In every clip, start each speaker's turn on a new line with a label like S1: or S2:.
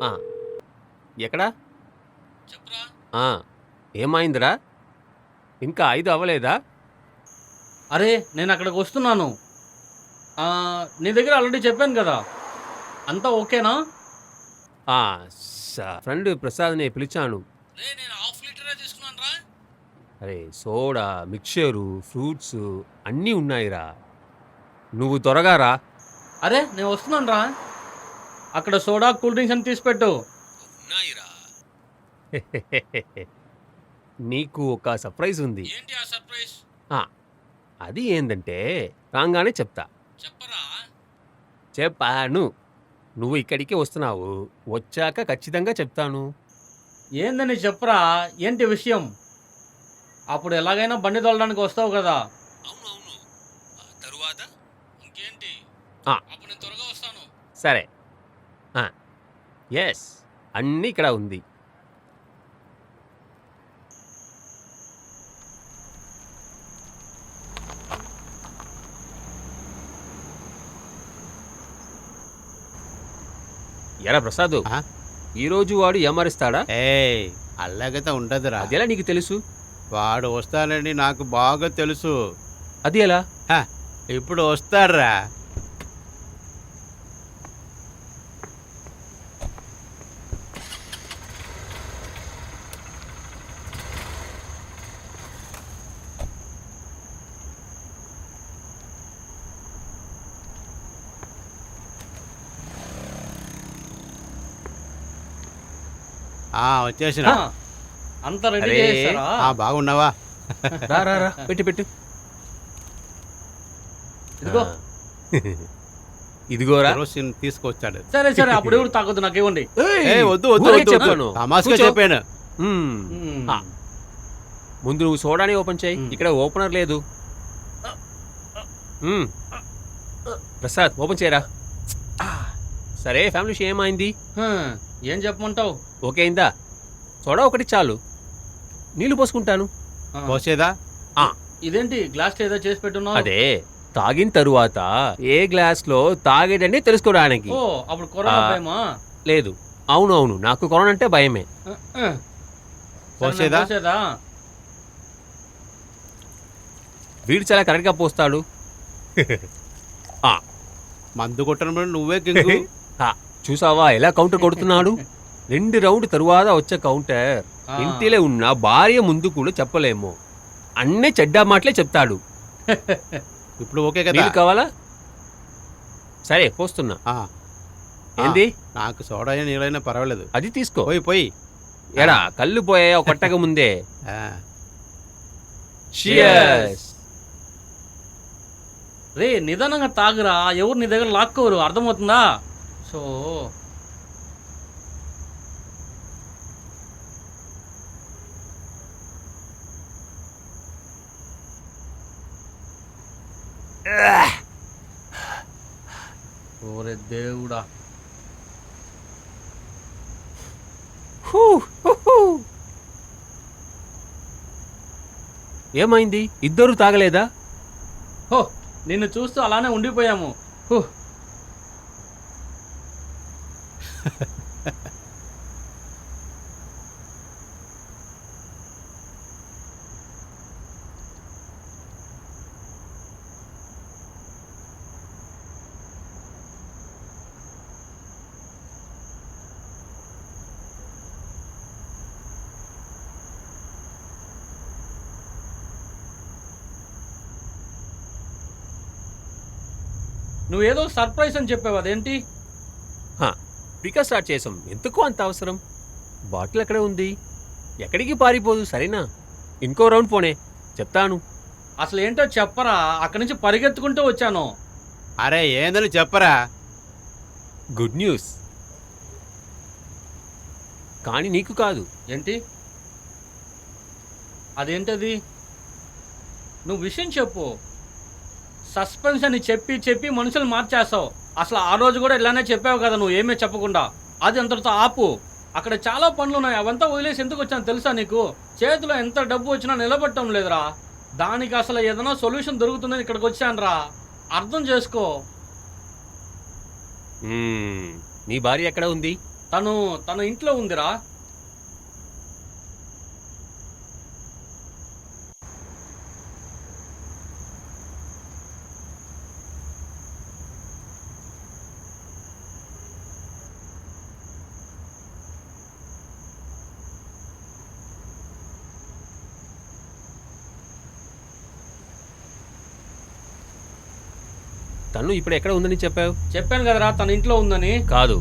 S1: ఆ, ఎక్కడా?
S2: చెప్పురా.
S1: ఆ, ఏమైందిరా? ఇంకా 5 అవ్వలేదా?
S2: అరే నేను అక్కడికి వస్తున్నాను. నీ దగ్గర ఆల్రెడీ చెప్పాను కదా, అంతా ఓకేనా?
S1: ఆ, ఫ్రెండ్ ప్రసాద్ని పిలిచాను.
S2: రే నేను హాఫ్ లీటరే తీసుకున్నాను రా.
S1: అరే సోడా, మిక్చరు, ఫ్రూట్స్ అన్నీ ఉన్నాయిరా. నువ్వు త్వరగా రా.
S2: అరే నేను వస్తున్నాను రా. అక్కడ సోడా కూల్ డ్రింక్స్ అని తీసి పెట్టు.
S1: ఉన్నాయిరా. నీకు ఒక సర్ప్రైజ్ ఉంది.
S2: ఏంటి ఆ సర్ప్రైజ్?
S1: ఆ, అది ఏందంటే రాగానే చెప్తా.
S2: చెప్పరా.
S1: చెప్పాను. నువ్వు ఇక్కడికే వస్తున్నావు. వచ్చాక ఖచ్చితంగా చెప్తాను.
S2: ఏందని చెప్పరా. ఏంటి విషయం? అప్పుడు ఎలాగైనా బండి తోలడానికి వస్తావు కదా.
S1: అవునవును. తరువాత
S2: ఇంకేంటి?
S1: ఆ,
S2: అప్పుడు నేను త్వరగా వస్తాను.
S1: సరే. ఎస్, అన్నీ ఇక్కడ ఉంది. ఎరా ప్రసాద్,
S3: ఆ?
S1: ఈరోజు వాడు ఏమరిస్తాడా?
S3: ఏయ్ అలాగైతే ఉండదురా.
S1: అదెలా నీకు తెలుసు?
S3: వాడు వస్తానని నాకు బాగా తెలుసు.
S1: అది ఎలా?
S3: హ, ఇప్పుడు వస్తాడ్రా. వచ్చేసిన.
S2: అంత రెడీ
S1: అరే.
S2: చేస్తారా?
S3: బాగున్నావా?
S1: రా రా రా, పెట్టు పెట్టు.
S2: ఇదిగో.
S1: ఇదిగోరా.
S3: కెరోసిన్ తీసుకొచ్చాడు.
S2: సరే సరే, అప్పుడు ఎవరు తాగొద్దు, నాకు ఇవ్వండి.
S3: ఏయ్, వద్దు వద్దు
S1: ఊరికే
S3: వద్దు
S1: చెప్పాను.
S3: తమాస్గా
S1: కూర్చో.
S3: చెప్పాను.
S1: ఆ, ముందు నువ్వు సోడాని ఓపెన్ చేయి. ఇక్కడ ఓపెనర్ లేదు. మ్మ్. ప్రసాద్ ఓపెన్ చేయరా. సరే, ఫ్యామిలీ విషయం ఏమైంది?
S2: ఏం చెప్పమంటావు?
S1: ఓకే అయిందా? సోడా ఒకటి చాలు. నీళ్లు పోసుకుంటాను.
S3: పోసేదా?
S2: ఇదేంటి గ్లాస్ ఏదో చేసి పెట్టున్నావు?
S1: అదే తాగిన తరువాత ఏ గ్లాస్ లో తాగేటండి తెలుసుకోవడానికి.
S2: ఓ అప్పుడు కరోనా భయమా?
S1: లేదు. అవును అవును, నాకు కరోనా అంటే భయమే.
S3: పోసేదా?
S2: పోసేదా?
S1: వీడు చాలా కరెక్ట్ గా పోస్తాడు.
S3: మందు కొట్టడం నువ్వే కింగు.
S1: చూసావా ఎలా కౌంటర్ కొడుతున్నాడు? 2 రౌండ్ తరువాత వచ్చే కౌంటర్ ఇంటిలో ఉన్న భార్య ముందు కూడా చెప్పలేము. అన్నీ చెడ్డ మాటలే చెప్తాడు.
S3: ఇప్పుడు ఓకే కదా?
S1: నీళ్ళు కావాలా? సరే పోస్తున్నా. ఏంది?
S3: నాకు సోడా నీళ్ళైనా పర్వాలేదు.
S1: అది తీసుకో.
S3: పోయి పోయి.
S1: ఎరా కళ్ళు పోయా కొట్టక ముందే.
S3: ఆ.
S1: Cheers.
S2: రే నిదానంగా తాగురా, ఎవరు నీ దగ్గర లాక్కోరు, అర్థమవుతుందా? సో ఓరే దేవుడా.
S1: Who, who, who. ఏమైంది? ఇద్దరు తాగలేదా?
S2: హో నిన్ను చూస్తూ అలానే ఉండిపోయాము. హూ. నువ్వేదో సర్ప్రైజ్ అని చెప్పావు, అదేంటి?
S1: పికా స్టార్ట్ చేసాం. ఎందుకు అంత అవసరం? బాటిల్ అక్కడే ఉంది, ఎక్కడికి పారిపోదు. సరేనా? ఇంకో రౌండ్ పోనే, చెప్తాను.
S2: అసలు ఏంటో చెప్పరా, అక్కడి నుంచి పరిగెత్తుకుంటూ వచ్చాను.
S3: అరే ఏందని చెప్పరా.
S1: Good news. కానీ నీకు కాదు.
S2: ఏంటి అదేంటది? నువ్వు విషయం చెప్పు. సస్పెన్స్ అని చెప్పి చెప్పి మనుషులు మార్చేస్తావు. అసలు ఆ రోజు కూడా ఇలానే చెప్పావు కదా, నువ్వు ఏమీ చెప్పకుండా. అది అంతటితో ఆపు. అక్కడ చాలా పనులు ఉన్నాయి, అవంతా వదిలేసి ఎందుకు వచ్చాను తెలుసా నీకు? చేతిలో ఎంత డబ్బు వచ్చినా నిలబట్టడం లేదురా. దానికి అసలు ఏదైనా సొల్యూషన్ దొరుకుతుందని ఇక్కడికి వచ్చాను రా. అర్థం చేసుకో.
S1: నీ భార్య ఎక్కడ ఉంది?
S2: తన ఇంట్లో ఉందిరా.
S1: తను ఇప్పుడు ఎక్కడ ఉందని చెప్పావు?
S2: చెప్పాను కదరా తన ఇంట్లో ఉందని.
S1: కాదు,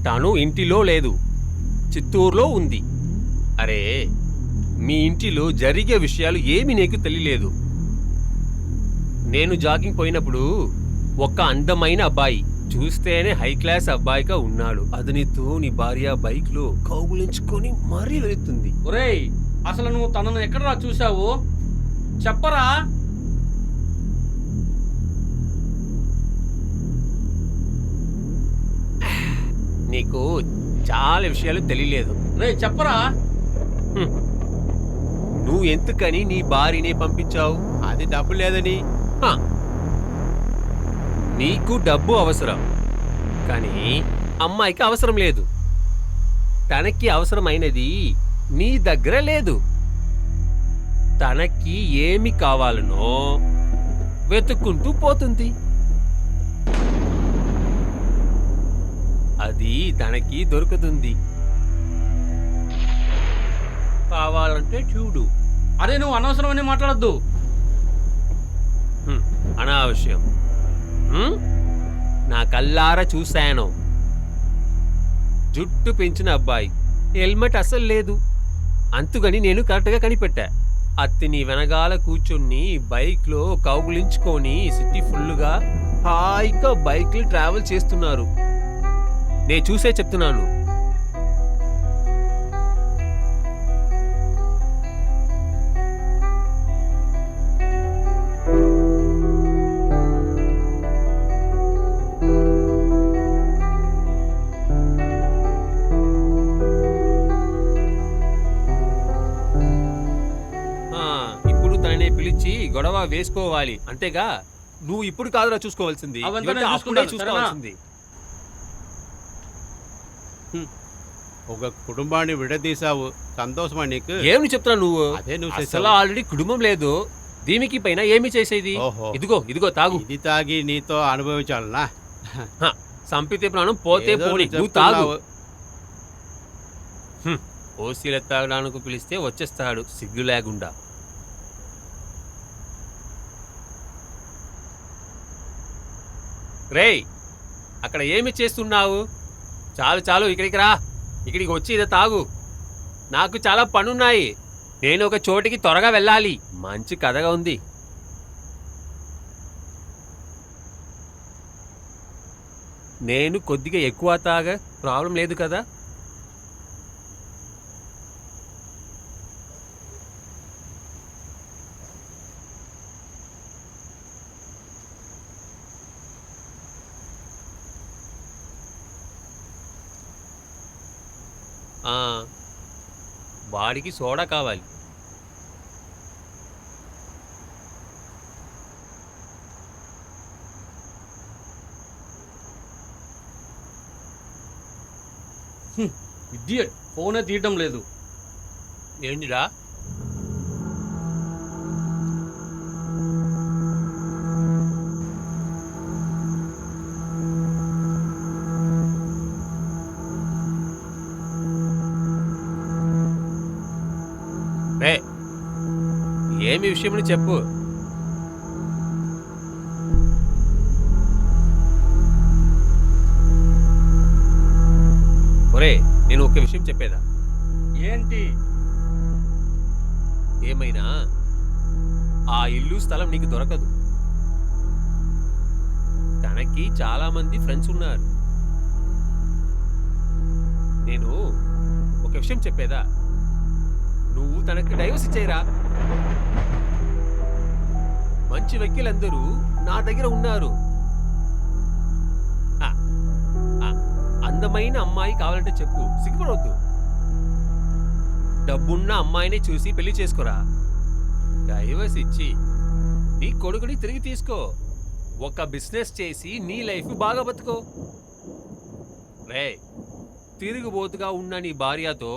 S1: తను ఇంటిలో లేదు, చిత్తూరులో ఉంది. అరే, మీ ఇంటిలో జరిగే విషయాలు ఏమీ నీకు తెలియలేదు. నేను జాగింగ్ పోయినప్పుడు ఒక అందమైన అబ్బాయి, చూస్తేనే హై క్లాస్ అబ్బాయిగా ఉన్నాడు. అతనితో నీ భార్య బైక్ లో కౌగులించుకొని మరీ వెళుతుంది.
S2: ఒరేయ్, అసలు నువ్వు తనను ఎక్కడరా చూసావు? చెప్పరా.
S1: నీకు చాలా విషయాలు తెలియలేదు.
S2: రే చెప్పరా.
S1: నువ్వు ఎందుకని నీ భార్యని పంపించావు?
S3: అది డబ్బు లేదని.
S1: హ. నీకు డబ్బు అవసరం, కానీ అమ్మాయికి అవసరం లేదు. తనకి అవసరమైనది నీ దగ్గర లేదు. తనకి ఏమి కావాలనో వెతుక్కుంటూ పోతుంది. అది తనకి దొరుకుతుంది. కావాలంటే చూడు.
S2: అరే నువ్వు అనవసరమని మాట్లాడద్దు.
S1: అనావశ్యం. నా కల్లారా చూశాను. జుట్టు పెంచిన అబ్బాయి, హెల్మెట్ అస్సలు లేదు. అంతుగని నేను కరెక్ట్గా కనిపెట్టా. అత్తిని వెనగాల కూర్చుని బైక్లో కౌగులించుకొని సిటీ ఫుల్లుగా హాయిగా బైక్లు ట్రావెల్ చేస్తున్నారు. నేను చూసే చెప్తున్నాను. ఇప్పుడు తనని పిలిచి గొడవ వేసుకోవాలి అంతేగా. నువ్వు ఇప్పుడు కాదురా చూసుకోవాల్సింది,
S2: అవంతా నేను
S1: ఇవంతా అప్పుడే
S2: చూసుకుంటాను,
S1: చూసుకోవాల్సింది.
S3: ఒక కుటుంబాన్ని విడదీశావు, సంతోషమా నీకు?
S1: ఏమి చెప్తున్నా నువ్వు?
S3: అదే నువ్వు
S1: అసలు
S3: చేసావు.
S1: ఆల్రెడీ కుటుంబం లేదు. దీనికి పైన ఏమి చేసేది?
S3: ఓహో.
S1: ఇదిగో తాగు.
S3: ఇది తాగి నీతో అనుభవించాలనా?
S1: సంపితే ప్రాణం పోతే
S3: ఏదో
S1: పోని,
S3: నువ్వు
S1: నువ్వు తాగు.
S3: చెప్తున్నావు.
S1: ఓసీల తాగడానికి పిలిస్తే వచ్చేస్తాడు సిగ్గు లేకుండా. రేయ్, అక్కడ ఏమి చేస్తున్నావు? చాలు ఇక్కడికి రా. ఇక్కడికి వచ్చి ఇదే తాగు. నాకు చాలా పనున్నాయి. నేను ఒక చోటికి త్వరగా వెళ్ళాలి. మంచి కథగా ఉంది. నేను కొద్దిగా ఎక్కువ తాగా ప్రాబ్లం లేదు కదా? వాడికి సోడా కావాలి.
S2: ఇడియట్, ఫోనే తీయటం లేదు.
S1: ఏంటిరా? రే, ఏమి విషయమని చెప్పు. ఒరే, నేను ఒక విషయం చెప్పేదా?
S2: ఏంటి?
S1: ఏమైనా ఆ ఇల్లు స్థలం నీకు దొరకదు. తనకి చాలా మంది ఫ్రెండ్స్ ఉన్నారు. నేను ఒక విషయం చెప్పేదా? నువ్వు తనకి డైవర్స్ ఇచ్చేయరా. మంచి వ్యక్తులందరూ నా దగ్గర ఉన్నారు. అందమైన అమ్మాయి కావాలంటే చెప్పు, సిగ్గుపడవద్దు. డబ్బున్న అమ్మాయిని చూసి పెళ్లి చేసుకోరా. డైవర్స్ ఇచ్చి నీ కొడుకుని తిరిగి తీసుకో. ఒక బిజినెస్ చేసి నీ లైఫ్ బాగా బతుకో. రే, తిరుగుబోతుగా ఉన్న నీ భార్యతో